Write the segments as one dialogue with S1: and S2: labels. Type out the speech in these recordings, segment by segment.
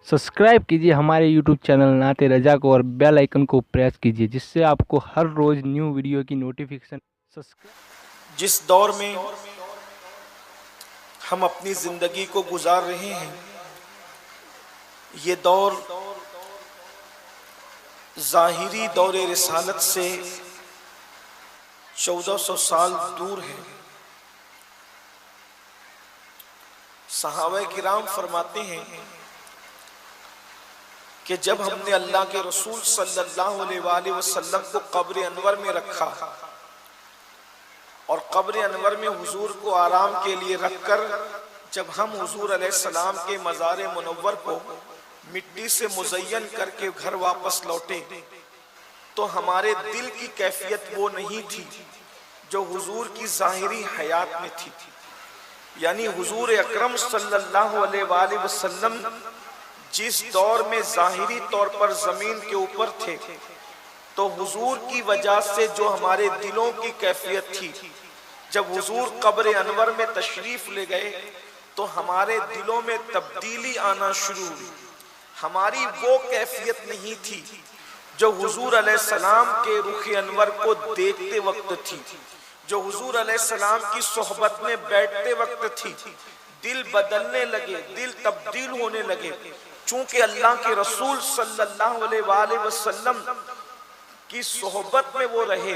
S1: Subscribe कीजिए हमारे YouTube channel नाते रजा को और बेल आइकन को प्रेस कीजिए जिससे आपको हर रोज न्यू वीडियो की नोटिफिकेशन।
S2: जिस दौर में हम अपनी जिंदगी को गुजार रहे हैं, ये दौर ज़ाहिरी दौर रिसालत से 1400 साल दूर है। सहाबा किराम फरमाते हैं कि जब हमने अल्लाह के रसूल सल्लल्लाहु अलैहि वसल्लम को कब्र अनवर में रखा और कब्र अनवर में हुजूर को आराम के लिए रखकर जब हम हुजूर अलैहिस्सलाम के मज़ार मुनव्वर को मिट्टी से मुज़य्यन करके घर वापस लौटे तो हमारे दिल की कैफियत वो नहीं थी जो हुजूर की ज़ाहिरी हयात में थी। यानी हुजूर अकरम सल्लल्लाहु अलैहि वसल्लम जिस दौर में ज़ाहिरी तौर पर ज़मीन के ऊपर थे तो हुजूर की वजह से जो हमारे दिलों की कैफियत थी, जब हुजूर कब्र अनवर में तशरीफ ले गए तो हमारे दिलों में तब्दीली आना शुरू हुई। हमारी वो कैफियत नहीं थी जो हुजूर अलैहिस्सलाम के रुख अनवर को देखते वक्त थी, जो हुजूर अलैहिस्सलाम की सोहबत में बैठते वक्त थी। दिल बदलने लगे, दिल तब्दील होने लगे। चूंकि अल्लाह के रसूल सल्लल्लाहु अलैहि वसल्लम की सोहबत में वो रहे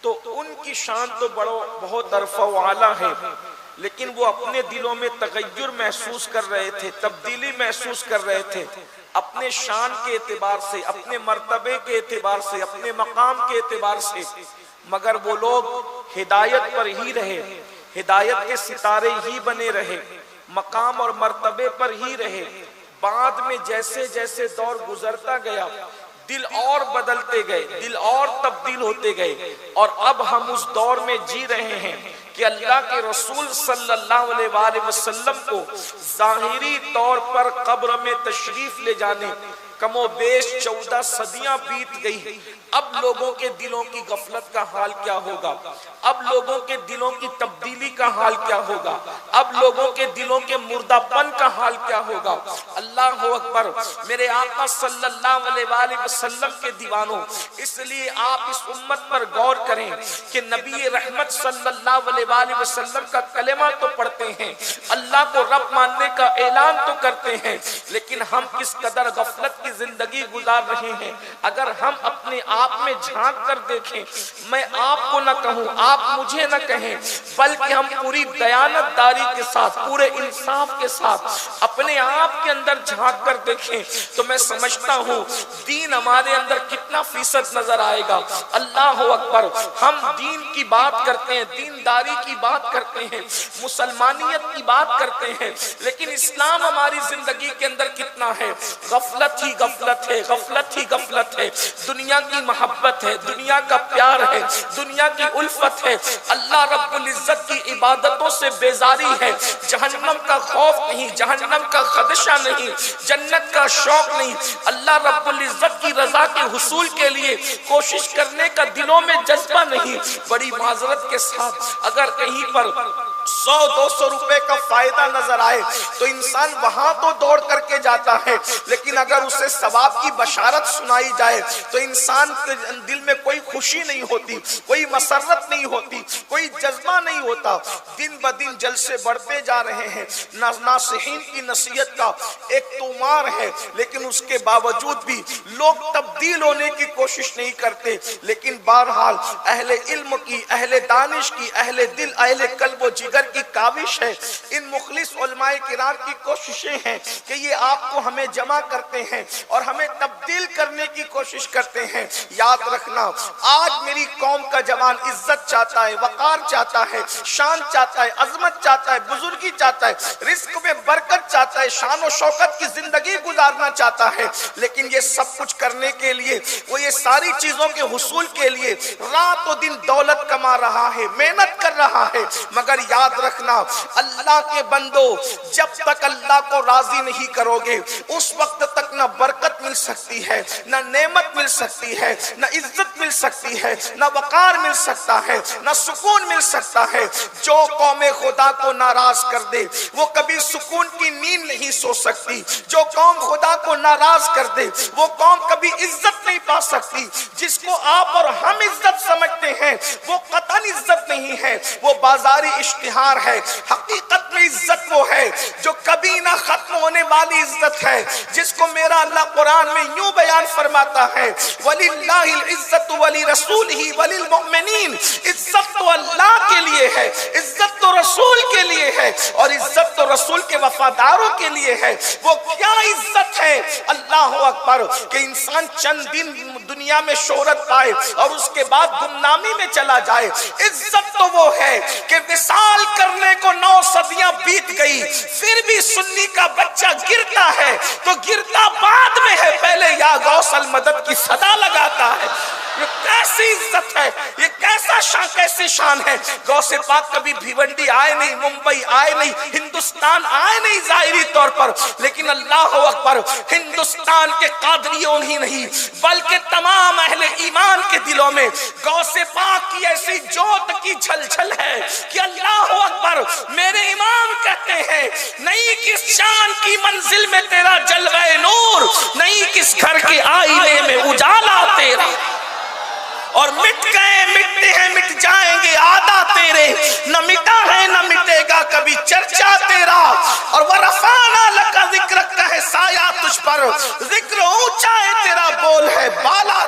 S2: तो उनकी शान तो बहुत अरफा व आला है, लेकिन वो अपने दिलों में तगय्युर महसूस कर रहे थे, तब्दीली महसूस कर रहे थे अपने शान के एतबार से, अपने मर्तबे के एतबार से, अपने मकाम के एतबार से। मगर वो लोग हिदायत पर ही रहे, हिदायत के सितारे ही बने रहे, मकाम और मर्तबे पर ही रहे। बाद में जैसे जैसे दौर गुजरता गया दिल और बदलते गए, दिल और तब्दील होते गए और अब हम उस दौर में जी रहे हैं कि अल्लाह के रसूल सल्लल्लाहु अलैहि वसल्लम को ज़ाहिरी तौर पर कब्र में तशरीफ ले जाने कमो बेश 14 सदियां बीत गई। अब लोगों के दिलों की गफलत का हाल क्या होगा, अब लोगों के दिलों की तब्दीली का हाल क्या होगा, अब लोगों के दिलों के मुर्दापन का हाल क्या होगा। अल्लाह अकबर। मेरे आका सल्लल्लाहु अलैहि वसल्लम के दीवानों, इसलिए आप इस उम्मत पर गौर करें कि नबी रहमत सल्लल्लाहु अलैहि वसल्लम का कलेमा तो पढ़ते हैं, अल्लाह को रब मानने का ऐलान तो करते हैं, लेकिन हम किस कदर गफलत की जिंदगी गुजार रहे हैं। अगर हम अपने आप में झांक कर देखें, मैं आपको न कहूं, आप मुझे न कहें, बल्कि हम पूरी दयानतदारी के साथ, पूरे इंसाफ के साथ अपने आप के अंदर झांक कर देखें तो मैं समझता हूं दीन हमारे अंदर कितना फीसद नजर आएगा। अल्लाह अकबर। हम दीन की बात करते हैं, दीनदारी की बात करते हैं, मुसलमानियत की बात करते हैं, लेकिन इस्लाम हमारी जिंदगी के अंदर कितना है। गफलत ही गफलत है, गफलत ही गफलत है। दुनिया की मोहब्बत है, दुनिया का प्यार है, दुनिया की उल्फत है, अल्लाह रब्बुल इज्जत की इबादतों से बेजारी है, जहन्नम का खौफ नहीं, जहन्नम का खदशा नहीं, जन्नत का शौक नहीं, अल्लाह रब्बुल इज्जत की रजा के हुसूल के लिए कोशिश करने का दिलों में जज्बा नहीं। बड़ी माजरत के साथ अगर कहीं पर 100-200 रुपए का फायदा नजर आए तो इंसान वहां तो दौड़ करके जाता है, लेकिन अगर उसे सवाब की बशारत सुनाई जाए तो इंसान के दिल में कोई खुशी नहीं होती, कोई मसरत नहीं होती, कोई जज्बा नहीं होता। दिन ब दिन जलसे बढ़ते जा रहे हैं, नासिहीन की नसीहत का एक तोमार है, लेकिन उसके बावजूद भी लोग तब्दील होने की कोशिश नहीं करते। लेकिन बहरहाल अहले इल्म की, अहले दानिश की, अहले दिल, अहले कल्ब व जिगर की काविश है, इन मुखलिस उलमाए किराम की कोशिशें हैं कि ये आपको हमें जमा करते हैं और हमें तब्दील करने की कोशिश करते हैं। याद रखना, आज मेरी कौम का जवान इज्जत चाहता है, वकार चाहता है, शान चाहता है, अजमत चाहता है, बुजुर्गी चाहता है, रिस्क में बरकत चाहता है, शान और शौकत की जिंदगी गुजारना चाहता है, लेकिन ये सब कुछ करने के लिए, वो ये सारी चीजों के हुसूल के लिए रातों दिन दौलत कमा रहा है, मेहनत कर रहा है। मगर याद रखना, अल्लाह के बंदो, जब तक अल्लाह को राजी नहीं करोगे उस वक्त तक न बरकत मिल सकती है, न नेमत मिल सकती है, न इज्जत مل سکتی ہے، نہ وقار مل سکتا ہے، نہ سکون مل سکتا ہے۔ جو قوم خدا کو ناراض کر دے وہ کبھی سکون کی نیند نہیں سو سکتی۔ جو قوم خدا کو ناراض کر دے وہ قوم کبھی عزت نہیں پا سکتی۔ جس کو آپ اور ہم عزت سمجھتے ہیں وہ قطعاً عزت نہیں ہے، وہ بازاری اشتہار ہے۔ حقیقت میں عزت وہ ہے جو کبھی نہ ختم ہونے والی عزت ہے، جس کو میرا اللہ قرآن میں یوں بیان فرماتا ہے، وَلِلَّهِ الْعِزَّةُ وَلِرَسُولِهِ وَلِلْمُؤْمِنِينَ۔ عزت تو اللہ کے لیے ہے، عزت تو رسول کے لیے ہے، اور عزت تو رسول کے وفاداروں کے لیے ہے۔ وہ کیا عزت ہے؟ اللہ اکبر، کہ انسان چند دن دنیا میں شہرت پائے اور اس کے بعد گمنامی میں چلا جائے۔ عزت تو وہ ہے کہ وصال کرنے کو 9 صدیاں بیت گئی، پھر بھی سنی کا بچہ گرتا ہے تو گرتا بعد میں ہے، پہلے یا غوث المدد کی صدا لگاتا ہے۔ یہ کیسی عزت ہے، یہ کیسی شان ہے۔ غوث پاک کبھی بھیونڈی آئے نہیں، ممبئی آئے نہیں، ہندوستان آئے نہیں ظاہری طور پر، لیکن اللہ اکبر، ہندوستان کے قادریوں ہی نہیں بلکہ تمام اہل ایمان کے دلوں میں غوث پاک کی ایسی جوت کی جھلجھل ہے کہ اللہ اکبر۔ میرے امام کہتے ہیں، نہیں کس شان کی منزل میں تیرا جلوہ نور، نہیں کس گھر کے آئینے میں اجالا تیرا، اور مٹ گئے مٹتے ہیں مٹ جائیں گے آدھا تیرے، نہ مٹا ہے نہ مٹے گا کبھی چرچا تیرا، اور وَرَفَعْنَا لَكَ ذِكْرَكَ ہے سایہ تجھ پر، ذکر اونچا ہے تیرا، بول ہے بالا